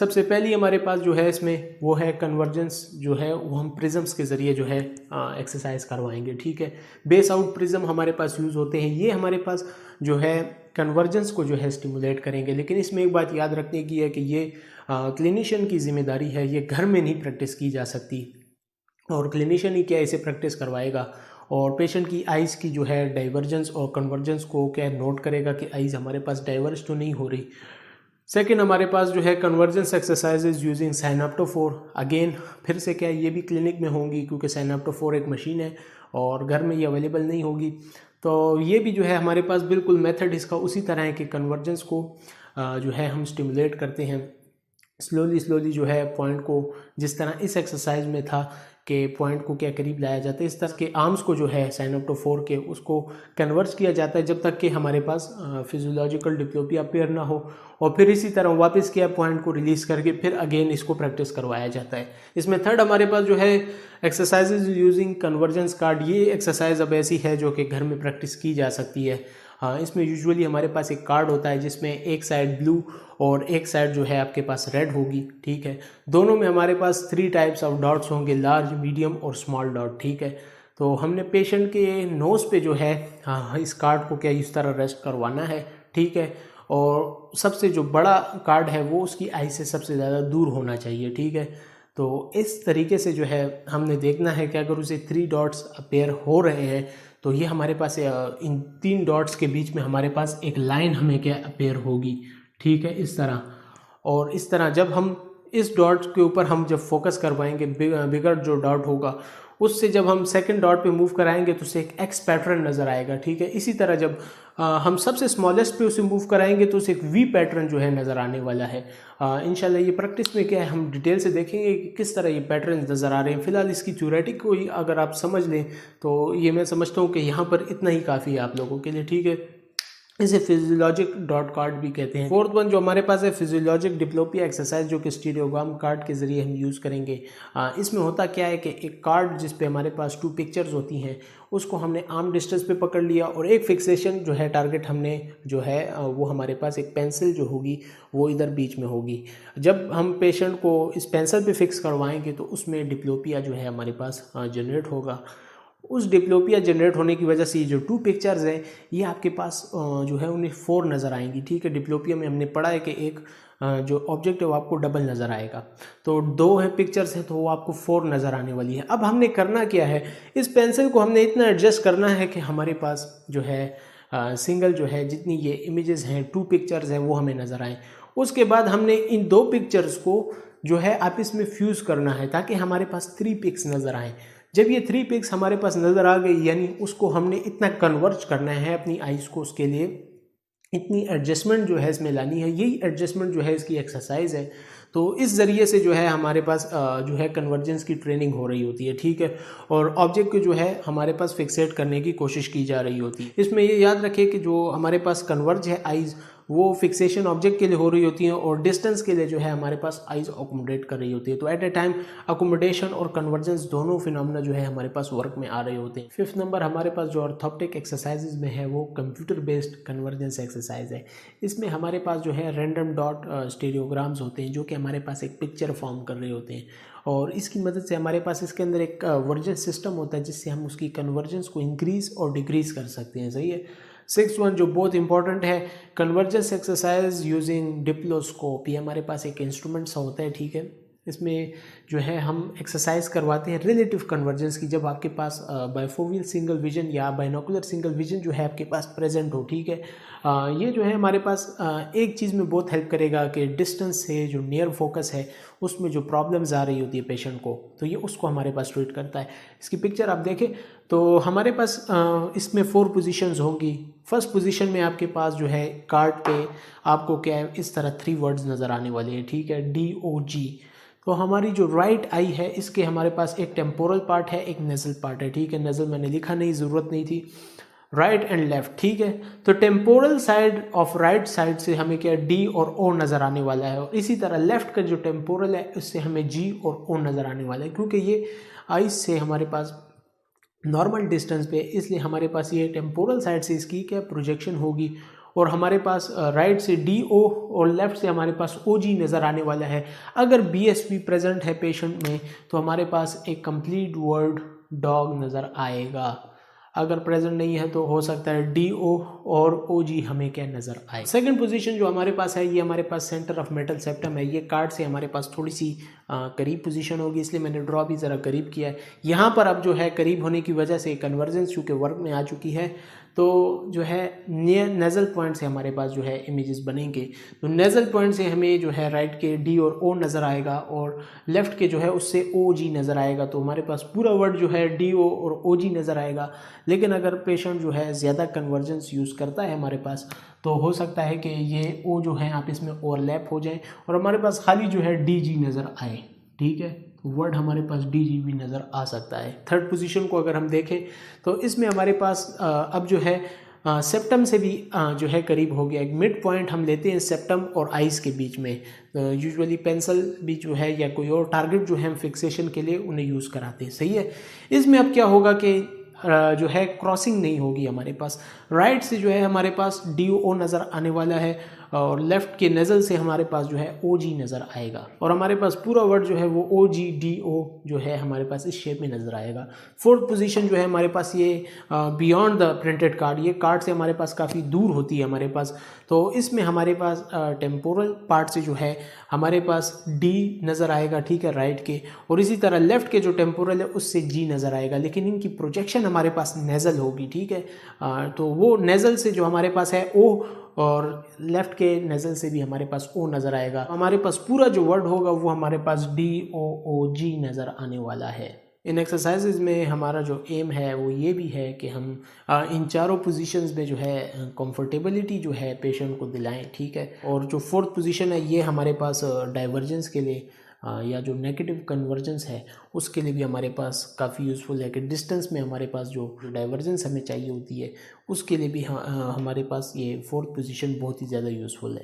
सबसे पहली हमारे पास जो है इसमें वो है कन्वर्जेंस, जो है वो हम प्रिज्म्स के ज़रिए जो है एक्सरसाइज करवाएंगे। ठीक है, बेस आउट प्रिज्म हमारे पास यूज़ होते हैं, ये हमारे पास जो है कन्वर्जेंस को जो है स्टिमुलेट करेंगे। लेकिन इसमें एक बात याद रखने की है कि ये क्लिनिशियन की जिम्मेदारी है, ये घर में नहीं प्रैक्टिस की जा सकती, और क्लिनिशियन ही क्या इसे प्रैक्टिस करवाएगा, और पेशेंट की आइज़ की जो है डाइवर्जेंस और कन्वर्जेंस को क्या नोट करेगा कि आइज़ हमारे पास डाइवर्ज तो नहीं हो रही। सेकेंड हमारे पास जो है कन्वर्जेंस एक्सरसाइजेज यूजिंग साइनाप्टोफोर। अगेन फिर से क्या ये भी क्लिनिक में होंगी, क्योंकि साइनाप्टोफोर एक मशीन है और घर में ये अवेलेबल नहीं होगी। तो ये भी जो है हमारे पास बिल्कुल मेथड इसका उसी तरह है कि कन्वर्जेंस को जो है हम स्टिमुलेट करते हैं स्लोली जो है पॉइंट को, जिस तरह इस एक्सरसाइज में था कि पॉइंट को क्या करीब लाया जाता है, इस तरह के आर्म्स को जो है साइनाप्टोफोर के उसको कन्वर्ज किया जाता है जब तक कि हमारे पास फिजियोलॉजिकल डिप्लोपिया अपेयर ना हो, और फिर इसी तरह वापस किया पॉइंट को रिलीज़ करके फिर अगेन इसको प्रैक्टिस करवाया जाता है। इसमें थर्ड हमारे पास जो है एक्सरसाइजेज यूजिंग कन्वर्जेंस कार्ड। ये एक्सरसाइज अब ऐसी है जो कि घर में प्रैक्टिस की जा सकती है। इसमें यूजुअली हमारे पास एक कार्ड होता है जिसमें एक साइड ब्लू और एक साइड जो है आपके पास रेड होगी। ठीक है, दोनों में हमारे पास 3 टाइप्स ऑफ डॉट्स होंगे, लार्ज, मीडियम और स्मॉल डॉट। ठीक है, तो हमने पेशेंट के नोज़ पे जो है इस कार्ड को क्या इस तरह रेस्ट करवाना है। ठीक है, और सबसे जो बड़ा कार्ड है वो उसकी आई से सबसे ज़्यादा दूर होना चाहिए। ठीक है, तो इस तरीके से जो है हमने देखना है कि अगर उसे 3 डॉट्स अपेयर हो रहे हैं तो ये हमारे पास इन 3 डॉट्स के बीच में हमारे पास एक लाइन हमें क्या अपेयर होगी। ठीक है, इस तरह, और इस तरह जब हम इस डॉट के ऊपर हम जब फोकस करवाएंगे, बिगर जो डॉट होगा उससे जब हम सेकंड डॉट पे मूव कराएंगे तो उसे एक एक्स पैटर्न नज़र आएगा। ठीक है, इसी तरह जब हम सबसे स्मॉलेस्ट पे उसे मूव कराएंगे तो उसे एक वी पैटर्न जो है नज़र आने वाला है। इंशाल्लाह ये प्रैक्टिस में क्या है हम डिटेल से देखेंगे कि किस तरह ये पैटर्न नज़र आ रहे हैं। फिलहाल इसकी थ्योरेटिक को ही अगर आप समझ लें तो ये मैं समझता हूँ कि यहाँ पर इतना ही काफ़ी है आप लोगों के लिए। ठीक है, इसे फिजियोलॉजिक डॉट कार्ड भी कहते हैं। फोर्थ वन जो हमारे पास है फिजियोलॉजिक डिप्लोपिया एक्सरसाइज, जो कि स्टीरियोग्राम कार्ड के जरिए हम यूज़ करेंगे। इसमें होता क्या है कि एक कार्ड जिस पे हमारे पास 2 पिक्चर्स होती हैं उसको हमने आर्म डिस्टेंस पे पकड़ लिया, और एक फिक्सेशन जो है टारगेट हमने जो है वो हमारे पास एक पेंसिल जो होगी वो इधर बीच में होगी। जब हम पेशेंट को इस पेंसिल पे फिक्स करवाएंगे तो उसमें डिप्लोपिया जो है हमारे पास जनरेट होगा। उस डिप्लोपिया जनरेट होने की वजह से ये जो 2 पिक्चर्स हैं ये आपके पास जो है उन्हें 4 नज़र आएंगी। ठीक है, डिप्लोपिया में हमने पढ़ा है कि एक जो ऑब्जेक्ट है वो आपको डबल नज़र आएगा, तो 2 है पिक्चर्स हैं तो वो आपको 4 नज़र आने वाली है। अब हमने करना क्या है, इस पेंसिल को हमने इतना एडजस्ट करना है कि हमारे पास जो है सिंगल जो है जितनी ये इमेजेस हैं 2 पिक्चर्स हैं वो हमें नज़र आएँ। उसके बाद हमने इन 2 पिक्चर्स को जो है आपस में फ्यूज़ करना है ताकि हमारे पास 3 पिक्स नज़र आएँ। जब ये 3 पिक्स हमारे पास नज़र आ गई यानी उसको हमने इतना कन्वर्ज करना है अपनी आइज़ को, उसके लिए इतनी एडजस्टमेंट जो है इसमें लानी है, यही एडजस्टमेंट जो है इसकी एक्सरसाइज है। तो इस ज़रिए से जो है हमारे पास जो है कन्वर्जेंस की ट्रेनिंग हो रही होती है। ठीक है, और ऑब्जेक्ट को जो है हमारे पास फिक्सेट करने की कोशिश की जा रही होती है। इसमें ये याद रखिए कि जो हमारे पास कन्वर्ज है आइज़ वो फिक्सेशन ऑब्जेक्ट के लिए हो रही होती है और डिस्टेंस के लिए जो है हमारे पास आइज़ अकोमोडेट कर रही होती है। तो एट ए टाइम अकोमोडेशन और कन्वर्जेंस दोनों फिनोमेना जो है हमारे पास वर्क में आ रहे होते हैं। 5th नंबर हमारे पास जो ऑर्थोप्टिक एक्सरसाइजेज में है वो कंप्यूटर बेस्ड कन्वर्जेंस एक्सरसाइज है। इसमें हमारे पास जो है रैंडम डॉट स्टीरियोग्राम्स होते हैं जो कि हमारे पास एक पिक्चर फॉर्म कर रहे होते हैं, और इसकी मदद से हमारे पास इसके अंदर एक वर्जन सिस्टम होता है जिससे हम उसकी कन्वर्जेंस को इंक्रीज़ और डिक्रीज़ कर सकते हैं। सही है। 6th वन जो बहुत इंपॉर्टेंट है, कन्वर्जेंस एक्सरसाइज यूजिंग डिप्लोस्कोप। ये हमारे पास एक इंस्ट्रूमेंट सा होता है। ठीक है, इसमें जो है हम एक्सरसाइज करवाते हैं रिलेटिव कन्वर्जेंस की जब आपके पास बाइफोवियल सिंगल विजन या बाइनोकुलर सिंगल विजन जो है आपके पास प्रेजेंट हो। ठीक है, ये जो है हमारे पास एक चीज़ में बहुत हेल्प करेगा कि डिस्टेंस से जो नियर फोकस है उसमें जो प्रॉब्लम्स आ रही होती है पेशेंट को, तो ये उसको हमारे पास ट्रीट करता है। इसकी पिक्चर आप देखें तो हमारे पास इसमें 4 पोजीशंस होंगी। फर्स्ट पोजीशन में आपके पास जो है कार्ड पे आपको क्या है इस तरह 3 वर्ड्स नज़र आने वाले हैं। ठीक है, DOG। तो हमारी जो राइट आई है इसके हमारे पास एक टेम्पोरल पार्ट है, एक नेजल पार्ट है। ठीक है, नेजल मैंने लिखा नहीं, ज़रूरत नहीं थी। Right and left. ठीक है, तो temporal side of right side से हमें क्या D और O नज़र आने वाला है, और इसी तरह लेफ्ट का जो टेम्पोरल है उससे हमें G और O नज़र आने वाला है। क्योंकि ये आइज से हमारे पास नॉर्मल डिस्टेंस पे, इसलिए हमारे पास ये टेम्पोरल साइड से इसकी क्या प्रोजेक्शन होगी और हमारे पास राइट से DO और लेफ़्ट से हमारे पास OG नज़र आने वाला है। अगर BSP प्रेजेंट है पेशेंट में तो हमारे पास एक कंप्लीट वर्ड डॉग नज़र आएगा। अगर प्रेजेंट नहीं है तो हो सकता है DO और OG हमें क्या नज़र आए। सेकंड पोजीशन जो हमारे पास है ये हमारे पास सेंटर ऑफ मेटल सेप्टम है। ये कार्ड से हमारे पास थोड़ी सी करीब पोजीशन होगी, इसलिए मैंने ड्रॉ भी ज़रा करीब किया है। यहाँ पर अब जो है करीब होने की वजह से कन्वर्जेंस चूँकि वर्क में आ चुकी है तो जो है नियर नेज़ल पॉइंट से हमारे पास जो है इमेजेस बनेंगे। तो नेज़ल पॉइंट से हमें जो है राइट के D और O नज़र आएगा और लेफ़्ट के जो है उससे OG नज़र आएगा। तो हमारे पास पूरा वर्ड जो है DO और OG नज़र आएगा। लेकिन अगर पेशेंट जो है ज़्यादा कन्वर्जेंस यूज़ करता है हमारे पास तो हो सकता है कि ये O जो है आप इसमें ओवरलैप हो जाए और हमारे पास खाली जो है DG नज़र आए। ठीक है, वर्ड हमारे पास DG भी नज़र आ सकता है। थर्ड पोजीशन को अगर हम देखें तो इसमें हमारे पास अब जो है सेप्टम से भी जो है करीब हो गया। एक मिड पॉइंट हम लेते हैं सेप्टम और आइस के बीच में। यूजुअली पेंसिल भी जो है या कोई और टारगेट जो है हम फिक्सेशन के लिए उन्हें यूज़ कराते हैं। सही है, इसमें अब क्या होगा कि जो है क्रॉसिंग नहीं होगी हमारे पास। राइट से जो है हमारे पास DO नज़र आने वाला है और लेफ़्ट के नेज़ल से हमारे पास जो है OG नज़र आएगा और हमारे पास पूरा वर्ड जो है वो OG-DO जो है हमारे पास इस शेप में नज़र आएगा। फोर्थ पोजीशन जो है हमारे पास ये बियॉन्ड द प्रिंटेड कार्ड, ये कार्ड से हमारे पास काफ़ी दूर होती है हमारे पास। तो इसमें हमारे पास टेम्पोरल पार्ट से जो है हमारे पास D नज़र आएगा। ठीक है, राइट के, और इसी तरह लेफ़्ट के जो टेम्पोरल है उससे G नज़र आएगा। लेकिन इनकी प्रोजेक्शन हमारे पास नेज़ल होगी। ठीक है, तो वो नेज़ल से जो हमारे पास है O और लेफ़्ट के नेज़ल से भी हमारे पास O नज़र आएगा। हमारे पास पूरा जो वर्ड होगा वो हमारे पास DOOG नज़र आने वाला है। इन एक्सरसाइजेज में हमारा जो एम है वो ये भी है कि हम इन चारों पोजीशंस में जो है कंफर्टेबिलिटी जो है पेशेंट को दिलाएं। ठीक है, और जो फोर्थ पोजीशन है ये हमारे पास डाइवर्जेंस के लिए या जो नेगेटिव कन्वर्जेंस है उसके लिए भी हमारे पास काफ़ी यूज़फुल है कि डिस्टेंस में हमारे पास जो डाइवर्जेंस हमें चाहिए होती है उसके लिए भी हमारे पास ये फोर्थ पोजीशन बहुत ही ज़्यादा यूज़फुल है।